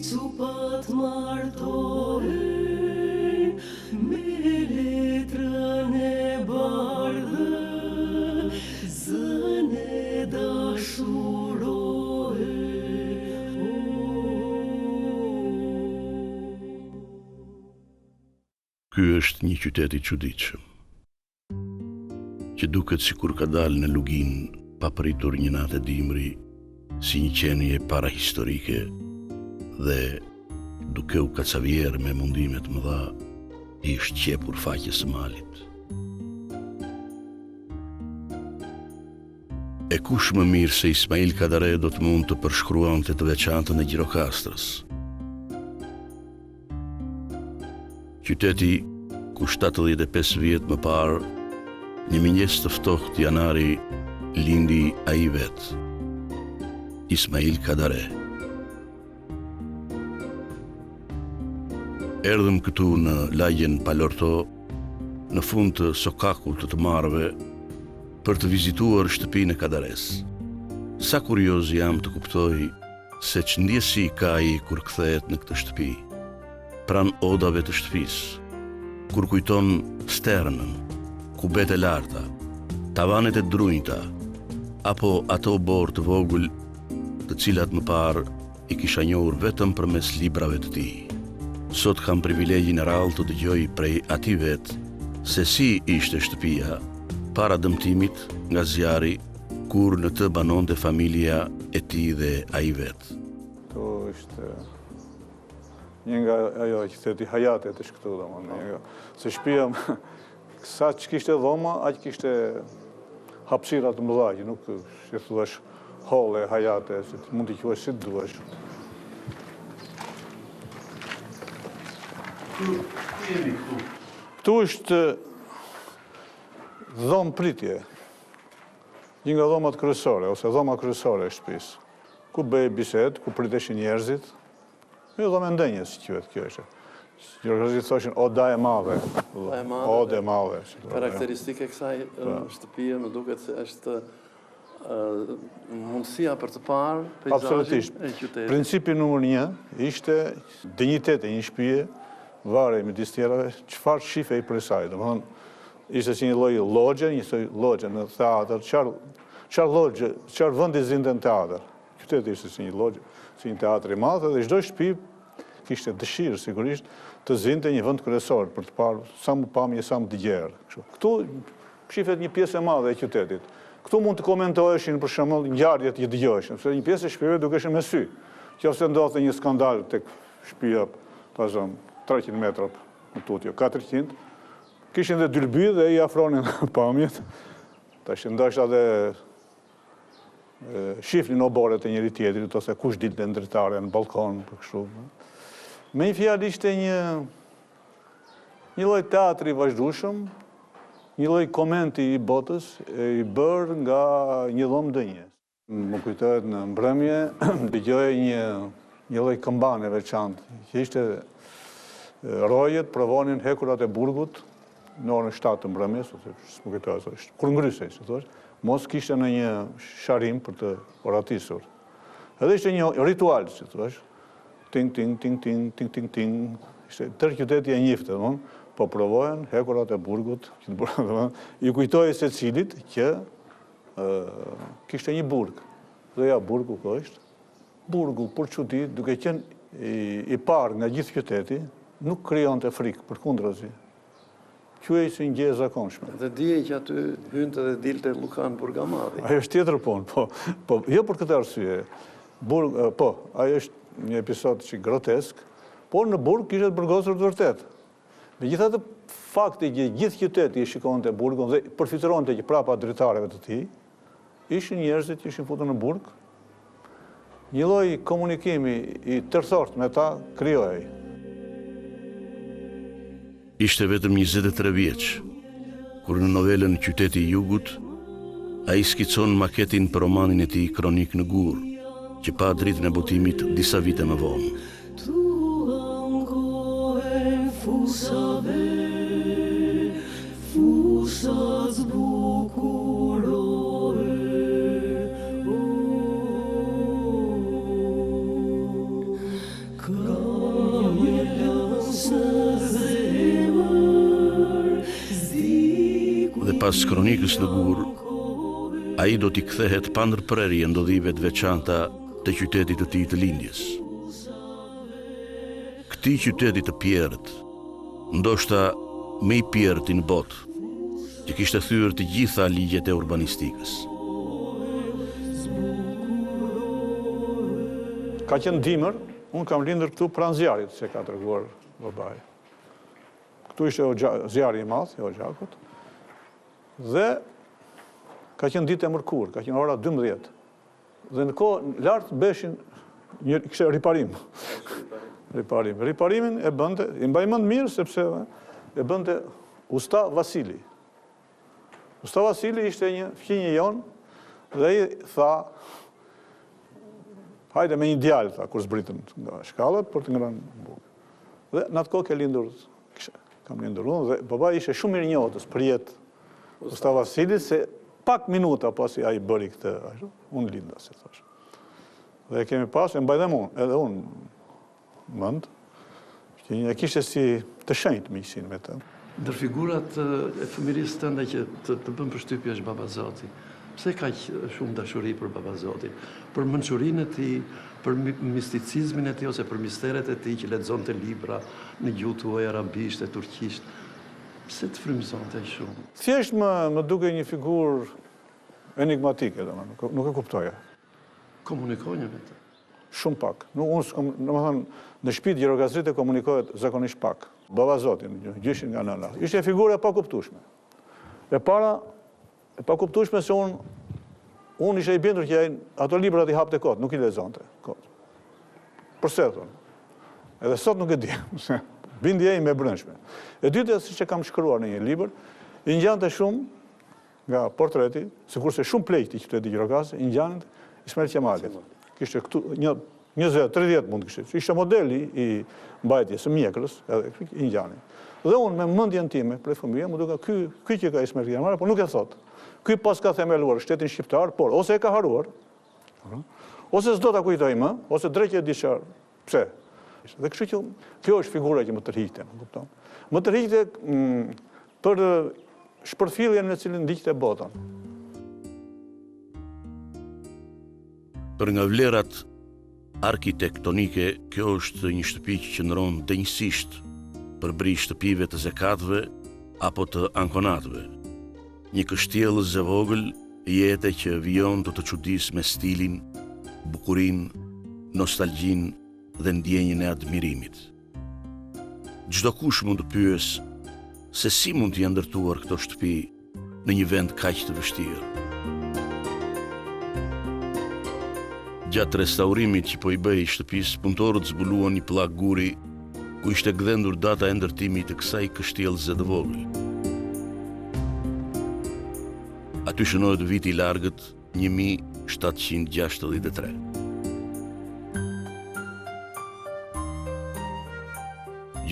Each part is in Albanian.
cupat martohen me letrën e bardhë, zën e dashurohen. Ky është një qytet i çuditshëm, që duket sikur ka dalë në lugin papritur një natë dimri, si një qenie parahistorike dhe duke u kacavier me mundimet mëdha, i shqepur faqes së malit. E kush më mirë se Ismail Kadare do të mund të përshkruante të veçantën e Gjirokastrës. Qyteti ku 75 vjet më parë, një mëngjes të ftohtë janari, lindi ai vetë, Ismail Kadare. Erdhëm këtu në lagjen Palorto, në fund të sokakullt të marrëve, për të vizituar shtëpinë e Kadares. Sa kurioz jam të kuptoj se ç'ndjesi ka ai kur kthehet në këtë shtëpi, pranë odave të shtëpisë, kur kujton sternën, kubet e larta, tavanet e drunjta, apo ato borë të vogël të cilat më parë i kisha njohur vetëm përmes librave të tij. Sot kam privilegjin e rrallë të dëgjoj prej atij vetë se si ishte shtëpia para dëmtimit nga zjarri, kur në të banonte familja e tij dhe ai vetë. Këtu ishte një nga ajo që theti hajatet është këtu, domethënë, se shtëpia sa që kishte dhoma, aq kishte hapësira të mëdha, që nuk si thuash holle, hajate, se mund t'i quash si të duash. Këtu është dhomë pritje, një nga dhomat kryesore, ose dhoma kryesore e shtëpisë, ku bëhej bisedë, ku priteshin njerëzit, jo dhomë ndenjes, që quhet kjo është. Gjirokastrësit thoshin oda e madhe. Oda e madhe. Karakteristike kësaj shtëpie më duket se është mundësia për të parë peizazhin e qytetit. Principi numër 1 ishte dinjiteti i një shtëpie, varej midis tjerave, çfarë shifej për saj. Domethënë, ishte si një lloj logje, një lloj logje në teatr, çfarë vendi zinte në teatr. Qyteti ishte si një logje, si një teatr i madh, dhe çdo shtëpi kishte dëshirë sigurisht të zinte një vend kryesor për të parë sa më pamje, sa më të gjerë. Këtu shifet një pjesë e madhe e qytetit. Këtu mund të komentoheshin për shembull ngjarjet që dëgjoheshin, sepse një pjesë e shtëpive dukeshin me sy. Nëse ndodhte një skandal tek shtëpia, thashëm 300 metra në tutje, 400, kishin dhe dylby dhe i afronin pamjet. Tash ndoshta dhe shifnin oboret e njëri tjetrit, ose kush dilte ndërtare në balkon, për kështu. Me një fjalë ishte një lloj teatri i vazhdueshëm, një lloj komenti i botës i bërë nga një dhomë dënje. Më kujtohet në mbrëmje, dëgjoj një lloj këmbane veçantë, që ishte rojet provonin hekurat e burgut në orën 7 të mbrëmjes, ose s'më kujtohet, kur ngrysej, si thosh, mos kishte në një sharim për të oratisur. Edhe ishte një ritual, si thosh, ting, ting, ting, ting, ting, ting, ting, ishte tërë qyteti e njifte, po provohen hekurat e burgut, i kujtoi secilit që kishte një burg. Dhe ja, burgu ko është? Burgu, për çudi, duke qenë i parë nga gjithë qyteti, nuk krijonte frikë, përkundrazi. Quhej si një gjë e zakonshme. Dhe dije që aty hynte dhe dilte Lukan Burgamadhi. Ajo është tjetër punë, po jo për këtë arsye. Po, ajo është një episod që grotesk, por në burg kishte burgosur të vërtet. Megjithatë, fakti që gjithë qyteti i shikonte burgun dhe përfituronte që prapa dritarëve të tij, ishin njerëzit që ishin futur në burg. Një lloj komunikimi i tërthort me ta krijohej. Ishte vetëm 23 vjeç, kur në novelën Qyteti i Jugut, ai skicon maketin për romanin e tij Kronik në Gur, që pa dritën e botimit disa vite më vonë. Pas kronikës në Gur, ai do t'i kthehet pa ndërprerje ndodhive të veçanta të qytetit të tij të lindjes. Këtij qyteti të Pierrët, ndoshta më i Pierrëti në botë, që kishte thyer të gjitha ligjet e urbanistikës. Ka qenë dimër, unë kam lindur këtu pranë zjarit, që ka treguar babai. Këtu ishte zjarri i madh, i Oxhakut. Dhe ka qenë ditë e mërkur, ka qenë ora 12. Dhe në kohë lart beshin kishte riparim. Riparimin e bënte, i mbaj mend mirë sepse e bënte Usta Vasili. Usta Vasili ishte një fqinjë jon dhe ai tha, hajde me një djalë, tha, kur zbritën nga shkallët për të ngrënë bukë. Dhe në atë kohë ke lindur, kam lindur unë, dhe babai ishte shumë mirë njohës për jetë Usta Vasili, se pak minuta pasi ai bëri këtë, unë linda, si thash. Dhe kemi pas, e mbaj edhe unë mend, që e kishte si të shenjtë miqësinë me të. Ndër figurat e fëmirisë tënde që të bën përshtypje është Baba Zoti. Pse ka shumë dashuri për Baba Zotin? Për mençurinë e tij, për misticizmin e tij ose për misteret e tij që lexonte libra në gjuhë tuaj arabisht e turqisht. Pse të frymëzonte aq shumë? Thjesht më duke një figurë enigmatike, domethënë, nuk e kuptoja. Komunikonje me të. Shumë pak. Domethënë, në shtëpi Gjirokastrit komunikohet zakonisht pak. Baba Zotin, gjyshin nga nëna. Ishte një figurë e pakuptueshme. E para e pakuptueshme se unë ishe i bindur që ato librat i hapte kot, nuk i lexonte kot. Përse thonë? Edhe sot nuk e di, se bindja ime e brendshme. E dyta, siç e kam shkruar në një libër, i ngjante shumë nga portreti, sikurse shumë pleqt i qytetit Gjirokastrit i ngjanin Ismail Qemalit. Kishte këtu 20-30 mund kishte. Ishte modeli i mbajtjes së mjekrës, edhe i ngjanin. Dhe unë me mendjen time për fëmijë, më duka ky që ka Ismail Qemali, por nuk e thot. Ky pas ka themeluar shtetin shqiptar, por ose e ka haruar, ose s'do ta kujtoj më, ose drejt e di çfarë. Pse? Dhe kështu që kjo është figura që më tërhiqte, më kupton. Më tërhiqte për shpërfilljen në cilën ndiqte botën. Për nga vlerat arkitektonike, kjo është një shtëpi që qëndron denjësisht përbri shtëpive të zekatëve apo të ankonatëve. Një kështjellës e vogël, jete që vijon të çudis me stilin, bukurinë, nostalgjinë dhe ndjenjën e admirimit. Çdo kush mund të pyes se si mund të jenë ndërtuar këto shtëpi në një vend kaq të vështirë. Gjatë restaurimit që po i bëhej shtëpisë, punëtorët zbuluan një pllak guri ku ishte gdhendur data e ndërtimit të kësaj kështjellëse të vogël. Aty shënohet viti i largët 1763.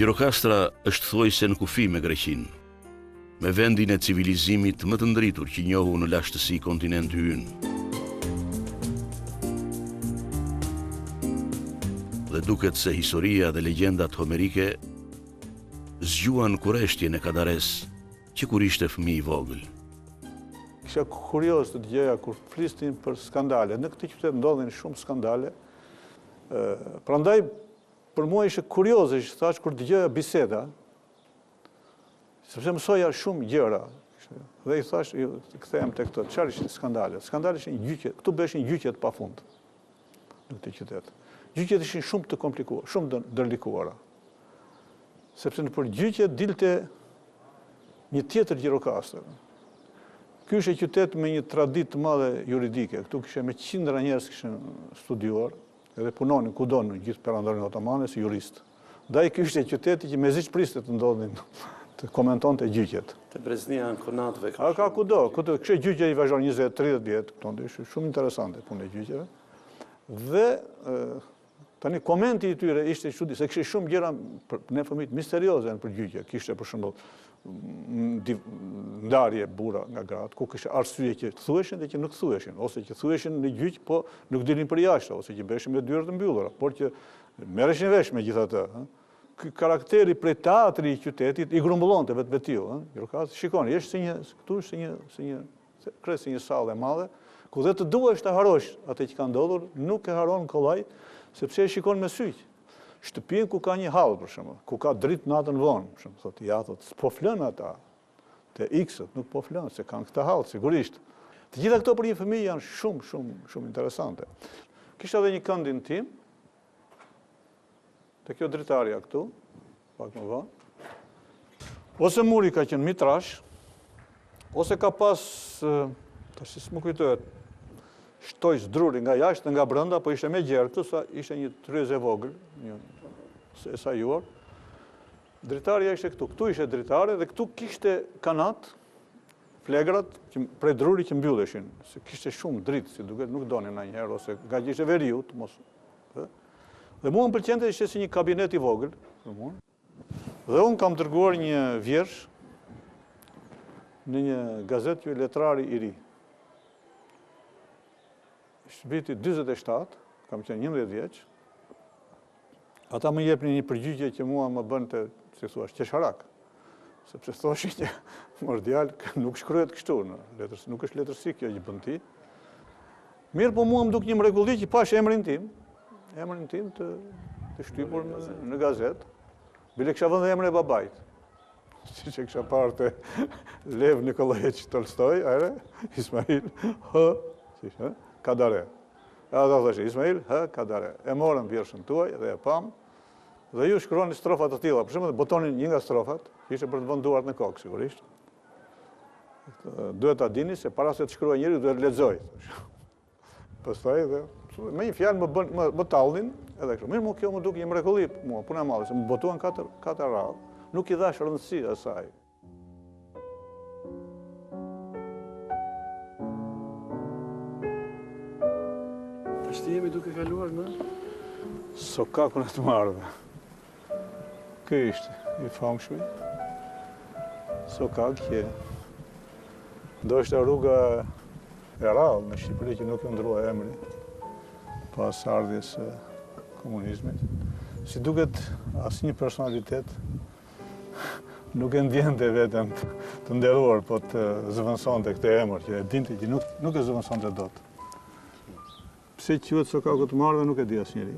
Gjirokastra është thojse në kufi me Greqinë, me vendin e civilizimit më të ndritur që njohu në lashtësi kontinenti ynë. Dhe duket se historia dhe legjendat homerike zgjuan kureshtjen e Kadares që kur ishte fëmijë i vogël. Kisha kurioz të dëgjoja kur flisnin për skandale. Në këtë qytet ndodhin shumë skandale. Prandaj për mua ishte kurioze që thash kur dëgjoja biseda, sepse mësoja shumë gjëra. Dhe i thash, kthehem tek këto, çfarë ishin skandalet? Skandalet ishin gjyqe, këtu beshin gjyqet pafund në këtë qytet. Gjyqet ishin shumë të komplikuara, shumë ndërlikuara. Sepse në përgjyqje dilte një tjetër Gjirokastër. Ky ishte qytet me një traditë të madhe juridike. Këtu kishte me qindra njerëz kishin studiuar, edhe punonin kudo në gjithë perandorin otomane si jurist. Ndaj ky ishte qyteti që mezisht priste të ndodhin të komentonte gjyqjet. Te breznia ankonatëve. Ka kudo, kishte gjyqje i vazhdon 20-30 vjet, ishte shumë interesante punë e gjyqjeve. Dhe tani komenti i tyre ishte çudi, se kishte shumë gjëra për ne fëmijët misterioze në përgjigje. Kishte për shembull ndarje burra nga gratë, ku kishte arsye që thuheshin dhe që nuk thuheshin, ose që thuheshin në gjyq, po nuk dilnin për jashtë, ose që beshin me dyert të mbyllura, por që merreshin vesh me gjithatë. ky karakteri prej teatri i qytetit i grumbullonte vetiu, Gjirokastër. Shikoni, është këtu është si një sallë e madhe, ku dhe të duhesh të harosh atë që ka ndodhur, nuk e haron kollaj, sepse e shikon me syq. Shtëpinë ku ka një hall, për shembull, ku ka dritë natën vonë, për shembull, thotë ja, thotë, s'po flën ata. Te X-ët nuk po flën, se kanë këtë hall, sigurisht. Të gjitha këto për një fëmijë janë shumë interesante. Kishte edhe një këndin tim, te kjo dritarja këtu, pak më vonë. Ose muri ka qenë mitrash, ose ka pas, tash s'më kujtohet, shtoj zdruri nga jashtë nga brenda, po ishte me gjerë këtu, sa ishte një tryezë e vogël, e sajuar. Dritarja ishte këtu, këtu ishte dritare dhe këtu kishte kanat, flegrat prej druri që mbylleshin, se kishte shumë dritë, si duket nuk donin ndonjëherë, ose nga që ishte veriu, mos. Dhe mua më pëlqente ishte si një kabinet i vogël, dhe unë kam dërguar një vjersh në një gazetë që letrari i ri. Viti 47, kam qenë 11 vjeç. Ata më jepnin një përgjigje që mua më bënte, si thua, qesharak. Sepse thoshin që mordial nuk shkruhet kështu në letrës, nuk është letërsi kjo që bën ti. Mirë, po mua më duk një mrekulli që pash emrin tim të shtypur në gazetë. Bile kisha vënë dhe emrin e babait. Si që kisha parë të Lev Nikolaevich Tolstoj, Ismail H. Kadare. E ata thoshe, Ismail H. Kadare. E morën vjershën tuaj dhe e pam, dhe ju shkruani strofat të tilla. Për shembull, botonin një nga strofat, ishte për të vënë duart në kokë, sigurisht. Duhet ta dini se para se të shkruaj njëri duhet lexoj. Pastaj dhe me një fjalë më tallnin edhe kështu. Mirë, kjo më duk një mrekulli, mua puna e madhe, se më botuan katër radhë. Nuk i dhash rëndësi asaj. Tash jemi duke kaluar në Sokakun e të marrëve. Ky ishte i famshmi. Sokak që ndoshta rruga e rrallë në Shqipëri që nuk e ndrua emri pas ardhjes së komunizmit. Si duket, asnjë personalitet nuk e ndjente veten të nderuar, po të zëvendësonte këtë emër, që e dinte që nuk e zëvendësonte dot. Pse quhet Sokaku të marrëve nuk e di asnjëri.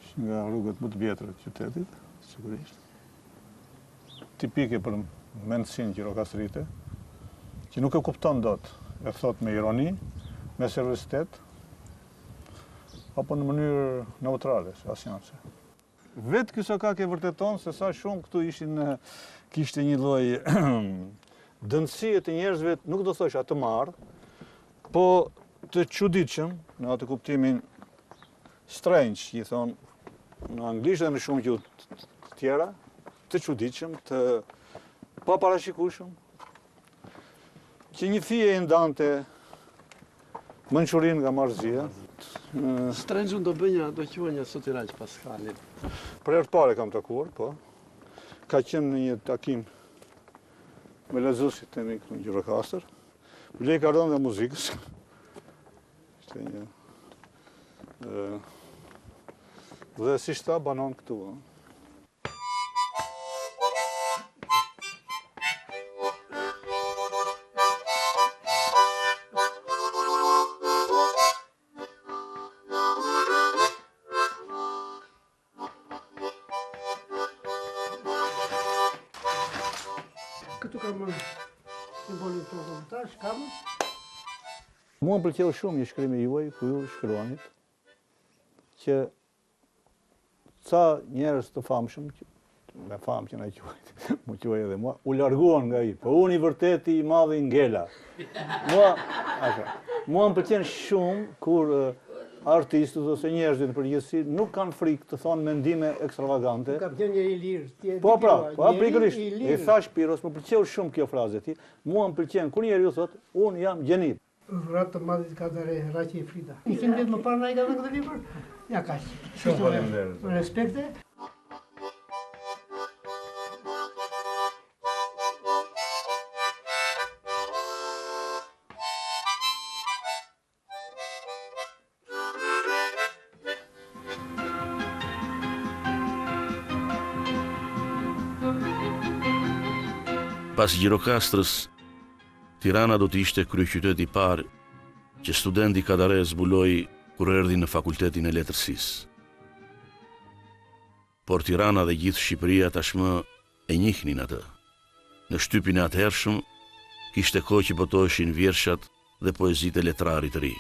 Është nga rrugët më të vjetra të qytetit, sigurisht. Tipike për mendsinë gjirokastrite, që nuk e kupton dot, e thot me ironi, me seriositet, apo në mënyrë neutrale, asnjëse. Vetë ky Sokak e vërteton se sa shumë këtu kishte një lloj dënësie të njerëzve, nuk do thosha të marrë, po të çuditshëm, në atë kuptimin strange, i thon në anglisht dhe në shumë gjuhë të tjera, të çuditshëm, të paparashikueshëm, që një fije i ndante mençurinë nga marrëzia. Strange do bënja, do quajnë Sotiraq Paskalit. Për herë të parë kam takuar, po. Ka qenë në një takim me lexuesit e mi këtu në Gjirokastër. Blej ka rënë dhe muzikës. Ishte një... Dhe si shta banon këtu. Këtu kam simbolin të komentarë, kam. Mua më pëlqeu shumë një shkrimi juaj, ku ju shkruanit, që ca njerëz të famshëm, me famë që na quajt, mu quaj edhe mua, u larguan nga ai. Po unë i vërteti i madhi ngela. Mua më pëlqen shumë kur artistët ose njerëzit në përgjithësi nuk kanë frikë të thonë mendime ekstravagante. Kam qenë njëri i lirë. Po pikërisht. E thash Piros, më pëlqeu shumë kjo frazë e tij. Mua më pëlqen kur njeriu thotë, unë jam gjenit. Dhurat të madhit Kadare, Raqi i Frida. 100 vjet më parë na i ka dhënë këtë libër? Ja kaq. Shumë faleminderit. Respekte. Pas Gjirokastrës, Tirana do të ishte kryeqyteti i parë që studenti Kadare zbuloi kur erdhi në fakultetin e letërsisë. Por Tirana dhe gjithë Shqipëria tashmë e njihnin atë. Në shtypin e atëhershëm kishte kohë që botoheshin vjershat dhe poezitë e letrarit të ri.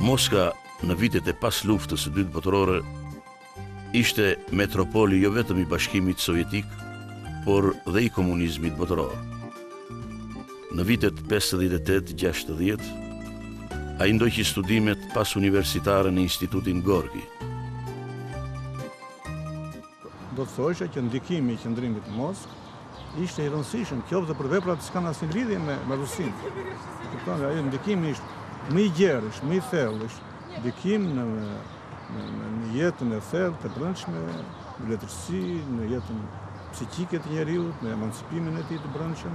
Moska në vitet e pas luftës së dytë botërore ishte metropoli jo vetëm i Bashkimit Sovjetik, por dhe i komunizmit botëror. Në vitet 58-60, ai ndoqi studimet pas universitare në Institutin Gorki. Do të thoshe që ndikimi i qëndrimit në Moskë ishte i rëndësishëm, qoftë për veprat që s'kan asnjë lidhje me Rusinë. Kupton, ai ndikimi ishte më i gjerë, më i thellë, ndikim në jetën e thellë të brendshme, në letërsi, në jetën psikike të njeriut, në emancipimin e tij të brendshëm,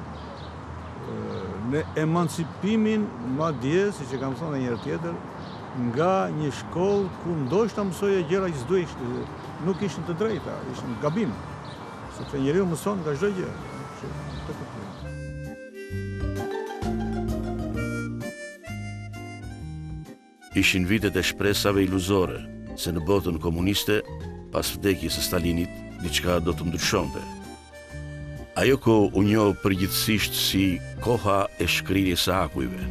në emancipimin madje, siç e kam thënë një herë tjetër, nga një shkollë ku ndoshta mësoja gjëra që s'duhej, nuk ishin të drejta, ishin gabim, sepse njeriu mëson nga çdo gjë. Ishin vitet e shpresave iluzore se në botën komuniste, pas vdekjes së Stalinit, diçka do të ndryshonte. Ajo kohë u njoh përgjithsisht si koha e shkrirjes së akujve.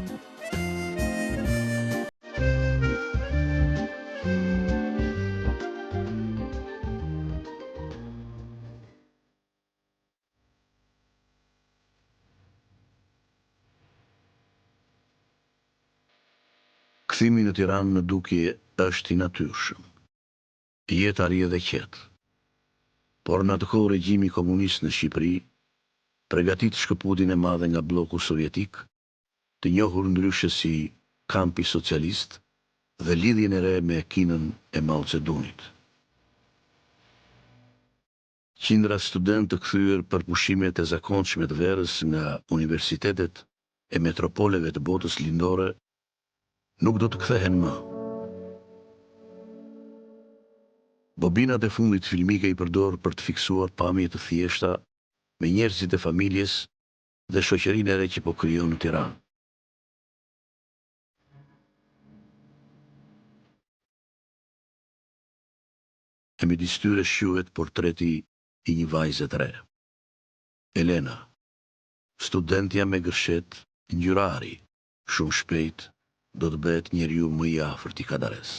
Kthimi në Tiranë në dukje është i natyrshëm. Jeta rrie dhe qetë. Por në atë kohë regjimi komunist në Shqipëri përgatit shkëputjen e madhe nga bloku sovjetik, të njohur ndryshe si kampi socialist dhe lidhjen e re me kinën e Mao Zedongit. Qindra studentë të kthyer për pushimet e zakonshme të verës nga universitetet e metropoleve të botës lindore nuk do të kthehen më. Bobinat e fundit filmike i përdor për të fiksuar pamje të thjeshta me njerëzit e familjes dhe shoqërinë e re që po krijon në Tiranë. E midis tyre shihet portreti i një vajze të re. Elena, studentja me gërshet, ngjyrari, shumë shpejt do të bëhet njeriu më i afërt i Kadares.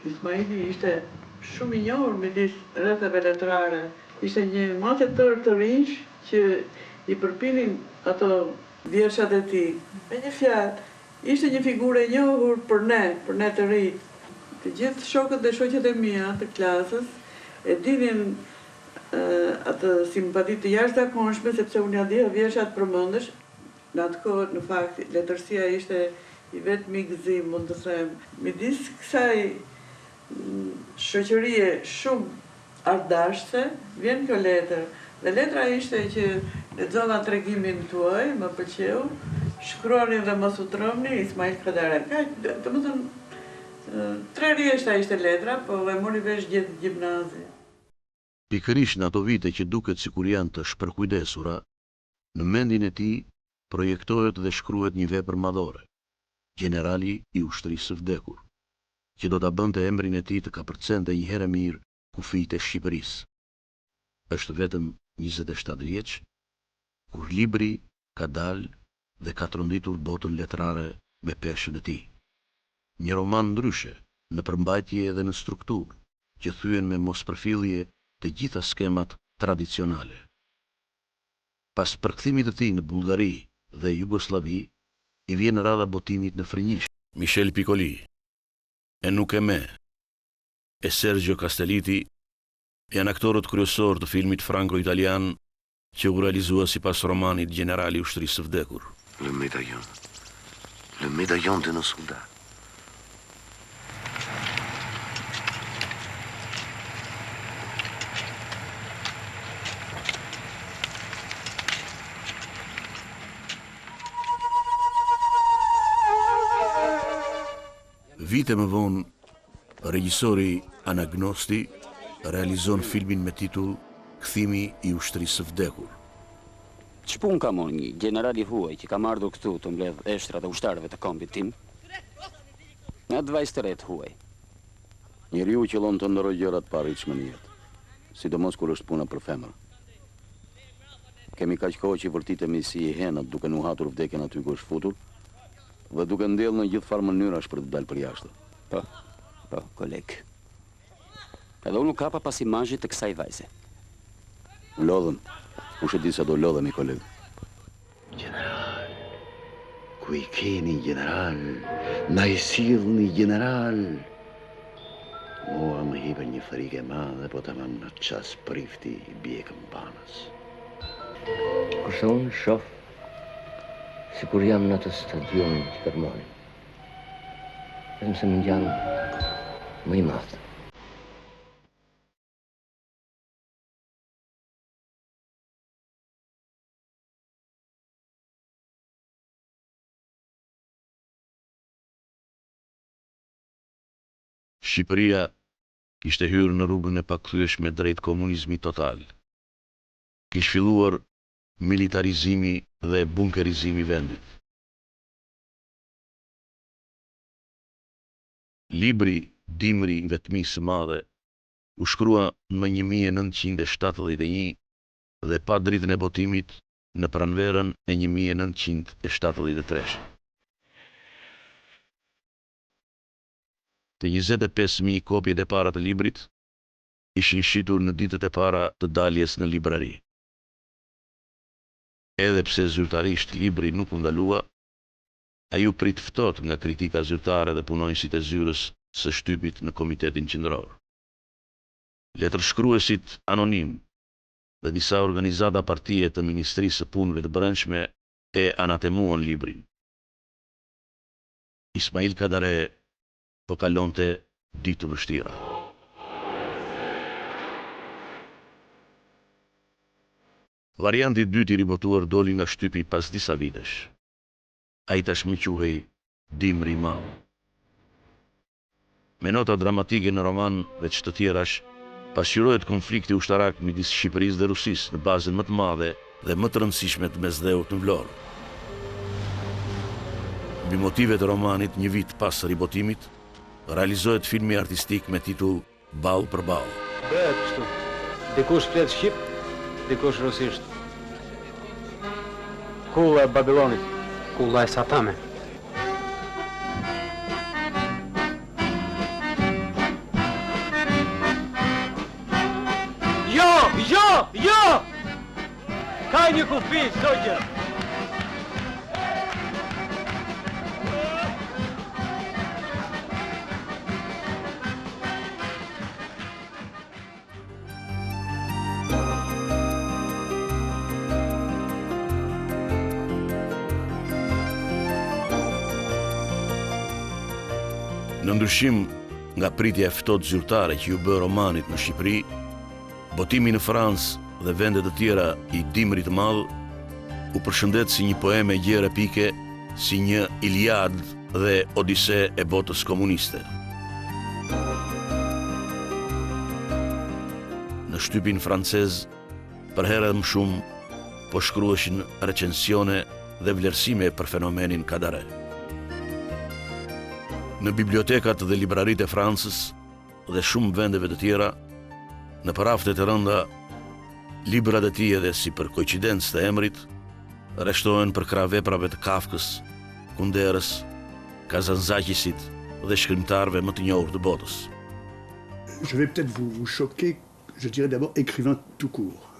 Ismaili ishte shumë i njohur midis rrethave letrare. Ishte një matë tërë të rinj që i përpinin ato vjershat e tij. Me një fjalë, ishte një figurë e njohur për ne të rinj. Të gjithë shokët dhe shoqet e mia të klasës e dinin atë simpati të jashtëzakonshme sepse unë ja dija vjershat përmendesh. Në atë kohë, në fakt, letërsia ishte i vetmi gëzim, mund të them. Midis kësaj shoqërie shumë ardashse, vjen kjo letër. Dhe letra ishte që lexova tregimin tuaj, më pëlqeu, shkruani dhe mos u tromni, Ismail Kadare. Tre rjeshta ishte letra, po e mori vesh gjithë gjimnazi. Pikërisht në ato vite që duket sikur janë të shpërkujdesura, në mendjen e tij projektohet dhe shkruhet një vepër madhore. Generali i ushtrisë së vdekur, që do ta bënte emrin e tij të kapërcente një herë mirë kufijtë e Shqipërisë. Është vetëm 27 vjeç, kur libri ka dalë dhe ka tronditur botën letrare me peshën e tij. Një roman ndryshe, në përmbajtje dhe në strukturë, që thyen me mospërfillje të gjitha skemat tradicionale. Pas përkthimit të tij në Bullgari dhe Jugosllavi, i vjen radha botimit në Frënjish. Michel Piccoli, e nuk e me, e Sergio Castelliti janë aktorët kryesor të filmit franco-italian që u realizua sipas romanit Generali i ushtrisë së vdekur. Le médaillon de nos soldats. vite më vonë, regjisori Anagnosti realizon filmin me titull Kthimi i ushtrisë së vdekur. Ç'pun ka mon një generali huaj që ka ardhur këtu të mbledh eshtrat e ushtarëve të kombit tim? Nga të vajzë të retë huaj. Njeriu qëllon të ndërrojë gjërat pa arritshme në jetë, sidomos kur është puna për femër. Kemi kaq kohë që vërtitemi si henat duke nuhatur vdekjen aty ku është futur dhe duke ndellë në gjithë farë mënyrash për të dalë për jashtë. Po, koleg. Edhe unë nuk kapa pas imazhit të kësaj vajze. Lodhëm. Kush e di sa do lodhemi, koleg? General, ku i keni general, na i sillni general. Mua më hipe një frikë e madhe, po tamam në ças prifti i bjekën banës. Kurse unë shoh sikur jam në atë stadion që kërmonim. Vetëm se më ngjan më i madh. Shqipëria kishte hyrë në rrugën e pakthyeshme drejt komunizmit total. Kishte filluar militarizimi dhe bunkerizimi i vendit. Libri Dimri i vetmisë së madhe u shkrua në 1971 dhe pa dritën e botimit në pranverën e 1973. Të 25.000 kopjet e para të librit ishin shitur në ditët e para të daljes në librari. Edhe pse zyrtarisht libri nuk u ndalua, ai u prit ftohtë nga kritika zyrtare dhe punonjësit e zyrës së shtypit në Komitetin Qendror. Letërshkruesit anonim dhe disa organizata partie të Ministrisë së Punëve të Brendshme e anatemuan librin. Ismail Kadare po kalonte ditë të vështira. Varianti i dytë i ribotuar doli nga shtypi pas disa vitesh. Ai tashmë quhej Dimri i Madh. Me nota dramatike në roman dhe çdo të tjerash, pasqyrohet konflikti ushtarak midis Shqipërisë dhe Rusisë në bazën më të madhe dhe më të rëndësishme të mesdheut në Vlorë. Mbi motivet e romanit, një vit pas ribotimit, realizohet filmi artistik me titull Ball për ball. Bëhet kështu. Dikush flet shqip, dikush rusisht. Kulla e Babilonit, kulla e Satame. Jo! Ka një kufi, sogje! Në ndryshim nga pritja e ftohtë zyrtare që ju bë romanit në Shqipëri, botimi në Francë dhe vende të tjera i Dimrit të Madh u përshëndet si një poemë gjere epike, si një Iliad dhe Odise e botës komuniste. Në shtypin francez, për herë më shumë, po shkruheshin recensione dhe vlerësime për fenomenin Kadare. Në bibliotekat dhe libraritë e Francës dhe shumë vendeve të tjera, në paraftet e rënda, librat e tij edhe si për koincidencë të emrit, rreshtohen për krah veprave të Kafkës, Kunderës, Kazanzakisit dhe shkrimtarëve më të njohur të botës. Je vais peut-être vous choquer, je dirais d'abord écrivain tout court,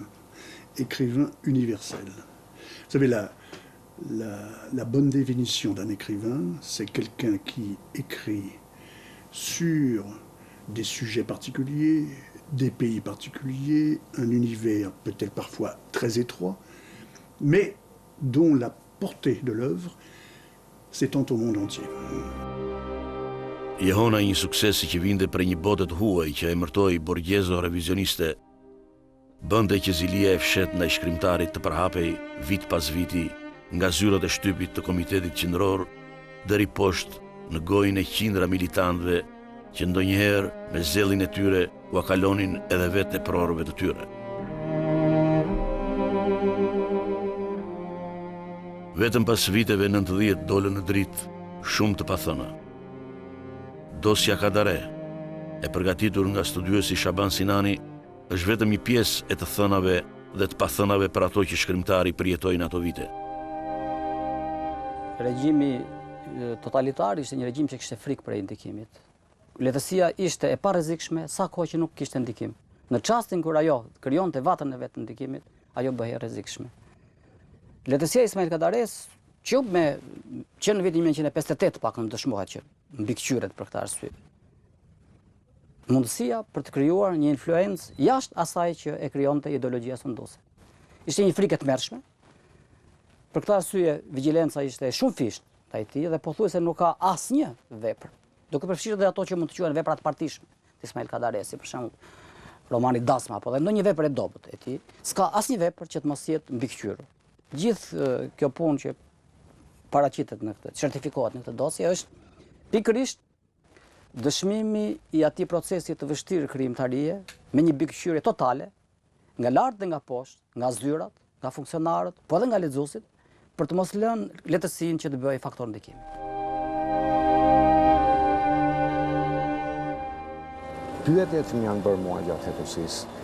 écrivain universel. Vous savez, la bonne définition d'un écrivain, c'est quelqu'un qui écrit sur des sujets particuliers, des pays particuliers, un univers peut-être parfois très étroit, mais dont la portée de l'œuvre s'étend au monde entier. Jehona një suksesi që vinte për një botë të huaj që emërtoi Borghezo revizioniste, bënte që zilia e fshet ndaj shkrimtarit të përhapej vit pas viti nga zyrat e shtypit të Komitetit Qendror deri poshtë në gojën e qindra militantëve që ndonjëherë me zellin e tyre u akalonin edhe vetë e prorëve të tyre. Vetëm pas viteve 90 dolën në dritë shumë të pathëna. Dosja Kadare, e përgatitur nga studiuesi Shaban Sinani, është vetëm një pjesë e të thënave dhe të pathënave për ato që shkrimtari përjetojnë ato vite. Regjimi totalitar ishte një regjim që kishte frikë prej ndikimit. Lehtësia ishte e parrezikshme sa kohë që nuk kishte ndikim. Në çastin kur ajo krijonte vatën e vet të ndikimit, ajo bëhej e rrezikshme. Lehtësia e Ismail Kadares që në vitin 1958 pak në dëshmohet që mbikëqyret për këtë arsye. Mundësia për të krijuar një influencë jashtë asaj që e krijonte ideologjia sundose. Ishte një frikë e tmerrshme. Për këtë arsye vigjilenca ishte shumë fisht ndaj tij dhe pothuajse nuk ka asnjë vepër. Duke përfshirë edhe ato që mund të quhen vepra të partishme të Ismail Kadaresi, për shembull romani Dasma apo dhe ndonjë vepër e dobët e tij, s'ka asnjë vepër që të mos jetë mbikëqyrur. Gjithë kjo punë që paraqitet në këtë, certifikohet në këtë dosje është pikërisht dëshmimi i atij procesi të vështirë krijimtarie me një mbikëqyrje totale nga lart dhe nga poshtë, nga zyrat, nga funksionarët, po edhe nga lexuesit, për të mos lënë lehtësinë që të bëjë faktor ndikimi. Pyetjet që më janë bërë mua gjatë hetësisë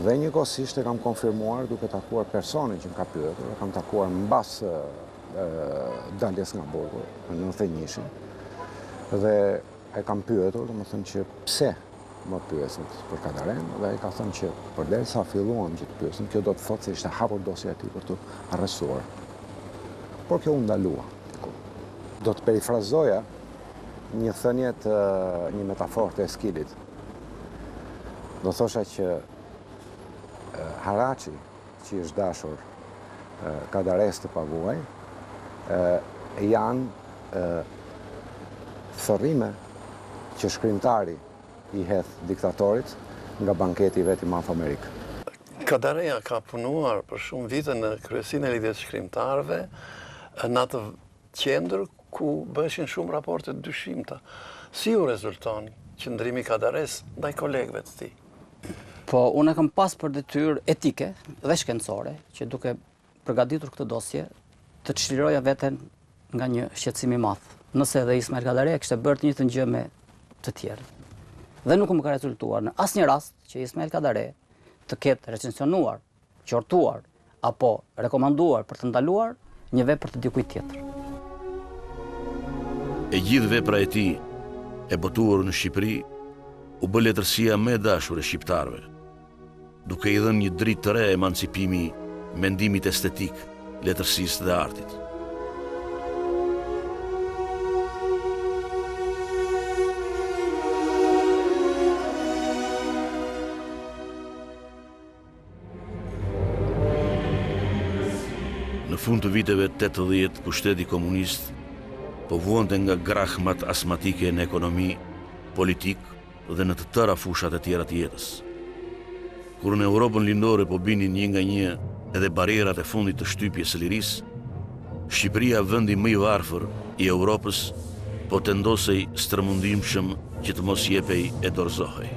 dhe njëkohësisht e kam konfirmuar duke takuar personin që më ka pyetur, e kam takuar mbas daljes nga burgu në 91-shin dhe e kam pyetur, domethënë që pse më pyesin për Kadaren dhe ai ka thënë që përderisa filluam që të pyesin, kjo do të thotë se ishte hapur dosja e tij për të arrestuar. Por kjo u ndalua. Do të perifrazoja një thënie të një metaforë të Eskilit. Do thosha që haraçi që është dashur Kadares të paguaj janë thërrime që shkrimtari i hedh diktatorit nga banketi vet i Madh Amerik. Kadareja ka punuar për shumë vite në kryesinë e lidhjes shkrimtarëve në atë qendër ku bëshin shumë raporte dyshimta. Si u rezulton qëndrimi Kadares ndaj kolegëve të tij? Po, unë kam pas për detyrë etike dhe shkencore që duke përgatitur këtë dosje të çliroja veten nga një shqetësim i madh. Nëse edhe Ismail Kadareja kishte bërë të njëjtën gjë me të tjerë. Dhe nuk më ka rezultuar në asnjë rast që Ismail Kadare të ketë recensionuar, qortuar apo rekomanduar për të ndaluar një vepër të dikujt tjetër. E gjithë vepra e tij e botuar në Shqipëri u bë letërsia më e dashur e shqiptarëve, duke i dhënë një dritë të re emancipimi mendimit estetik, letërsisë dhe artit. Në fund të viteve 80, pushteti komunist po vuante nga grahmat asmatike në ekonomi, politik dhe në të tëra fushat e tjera të jetës. Kur në Europën lindore po binin një nga një edhe barierat e fundit të shtypjes së lirisë, Shqipëria, vendi më i varfër i Europës, po tendosej stërmundimshëm që të mos jepej e dorëzohej.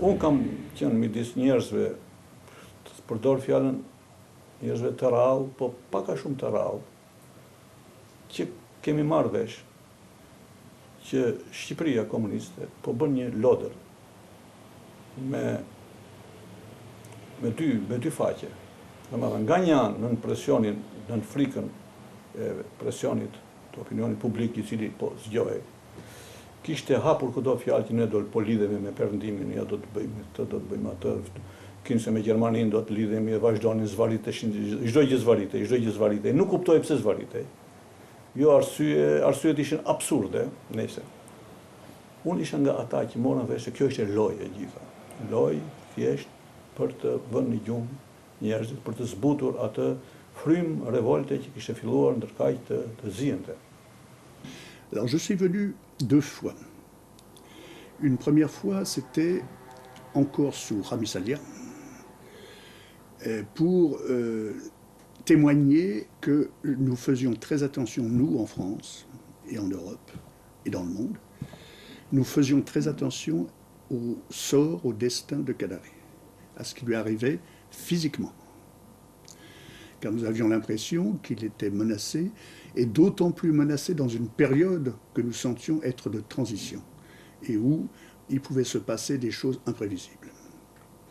Unë kam qenë midis njerëzve, të përdor fjalën njerëzve të rrallë, po pak a shumë të rrallë, që kemi marrë vesh që Shqipëria komuniste po bën një lodër me dy faqe. Domethënë nga një anë nën presionin, nën frikën e presionit të opinionit publik i cili po zgjohej, kishte hapur këto fjalë që ne do po lidhemi me perëndimin, ja do të bëjmë këtë, do të bëjmë atë, kinse me Gjermaninë do të lidhemi e vazhdonin zvarriteshin, çdo gjë zvarritej, nuk kuptoj pse zvarritej. Jo arsyet ishin absurde, nëse. Unë isha nga ata që morën vesh se kjo ishte lojë e gjitha. Lojë thjesht për të vënë në gjumë njerëzit, për të zbutur atë frym revolte qui kishte filluar ndërkaq të ziente. Alors je suis venu 2 fois. Une première fois, c'était encore sous Rami Salia. pour témoigner que nous faisions très attention, nous, en France et en Europe et dans le monde, nous faisions très attention au sort, au destin de Kadare, à ce qui lui arrivait physiquement. Car nous avions l'impression qu'il était menacé, et d'autant plus menacé dans une période que nous sentions être de transition, et où il pouvait se passer des choses imprévisibles.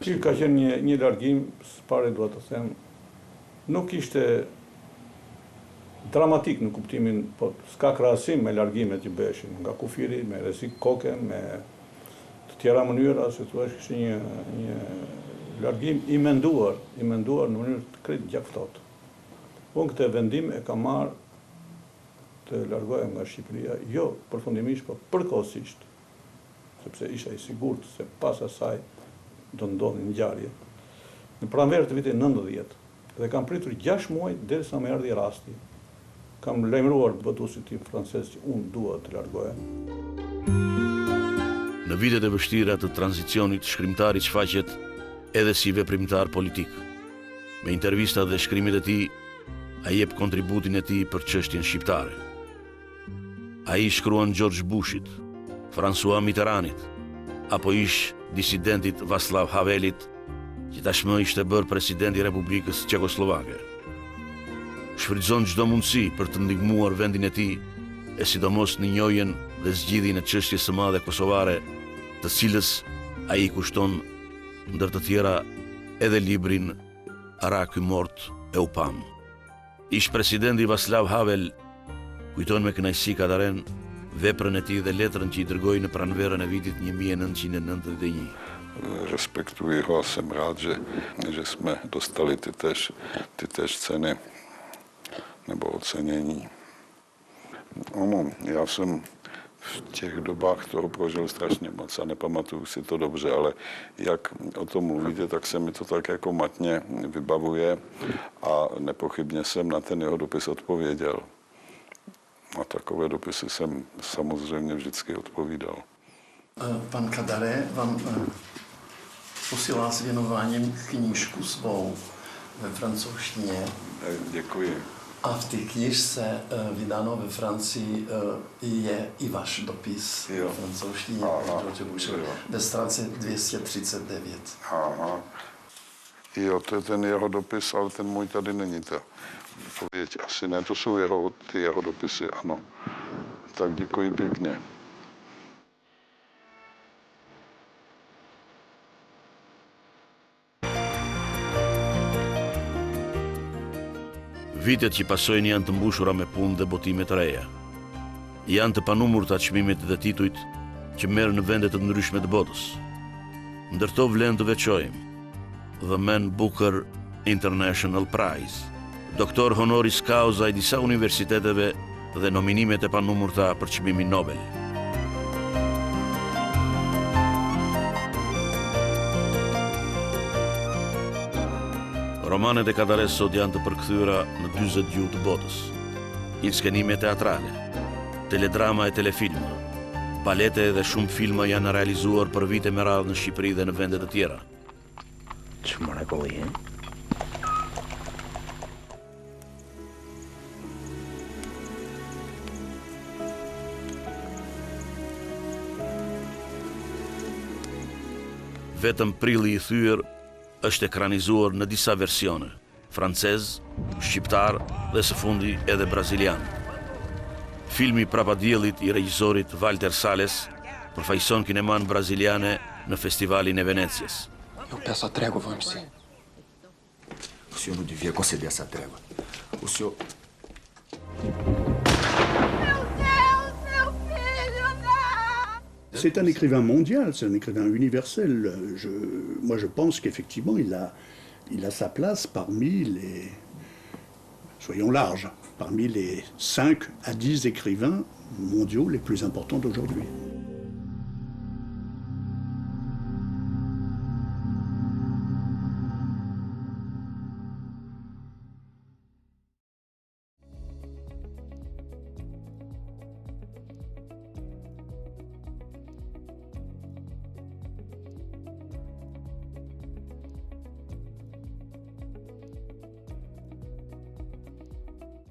Që ka qenë një largim, pare do të them, nuk ishte dramatik në kuptimin, po s'ka krahasim me largimet që bëheshin nga kufiri, me rrezik koke, me të tjera mënyra, se thua ishte një largim i menduar në mënyrë të krejt gjakftotë. Unë këtë vendim e kam marrë të largohem nga Shqipëria, jo përfundimisht, po përkohësisht, sepse isha i sigurt se pas asaj do ndodhi ngjarje. Në pranverë të vitit 90, dhe kam pritur 6 muaj derisa më erdhi rasti. Kam lajmëruar botuesit tim francez që unë dua të largohem. Në vitet e vështira të tranzicionit, shkrimtari shfaqet edhe si veprimtar politik. Me intervista dhe shkrimet e tij, ai jep kontributin e tij për çështjen shqiptare. Ai shkruan George Bushit, François Mitterrandit, apo ish disidentit Václav Havelit, që tashmë ishte bërë presidenti i Republikës Çekoslovake. Shfrytëzon çdo mundësi për të ndihmuar vendin e tij, e sidomos në njojën dhe zgjidhjen e çështjes së madhe kosovare, të cilës ai kushton ndër të tjera edhe librin Ara ky mort e u pam. Ish presidenti Václav Havel kujton me kënaqësi Kadaren veprën e tij dhe letrën që i dërgoi në pranverën e vitit 1991. Respektuji ho, jsem rád, že jsme dostali ty též ceny nebo ocenění. Já jsem v těch dobách toho prožil strašně moc a nepamatuju si to dobře, ale jak o tom mluvíte, tak se mi to tak jako matně vybavuje a nepochybně jsem na ten jeho dopis odpověděl. A takové dopisy jsem samozřejmě vždycky odpovídal. Pan Kadare vám posílá s věnováním knížku svou ve francouzštině. Děkuji. A v té knížce vydáno ve Francii je i váš dopis ve francouzštině ve stránce 239. Aha. Jo, to je ten jeho dopis, ale ten můj tady není ta odpověď. Asi ne, to jsou ty jeho dopisy, ano. Tak děkuji pěkně. Vitet që pasojnë janë të mbushura me punë dhe botime të reja. Janë të panumurta çmimet dhe titujt që merren në vende të ndryshme të botës. Ndërto vlen të veçojmë The Man Booker International Prize, doktor honoris causa i disa universiteteve dhe nominimet e panumurta për çmimin Nobel. Romanet e Kadares sot janë të përkthyera në 40 gjuhë të botës. Inskenime teatrale, teledrama e telefilma, balete dhe shumë filma janë realizuar për vite me radhë në Shqipëri dhe në vende të tjera. Që mrekulli, e? Vetëm Prilli i thyer është ekranizuar në disa versione, francez, shqiptar dhe së fundi edhe brazilian. Filmi Prapadiellit i regjisorit Walter Salles përfaqëson kineman braziliane në festivalin e Venecias. Eu peço a trégua, Vamsi. O senhor não devia conceder essa trégua. O senhor... C'est un écrivain mondial, c'est un écrivain universel. Moi, je pense qu'effectivement, il a sa place parmi les, soyons larges, parmi les 5 à 10 écrivains mondiaux les plus importants d'aujourd'hui.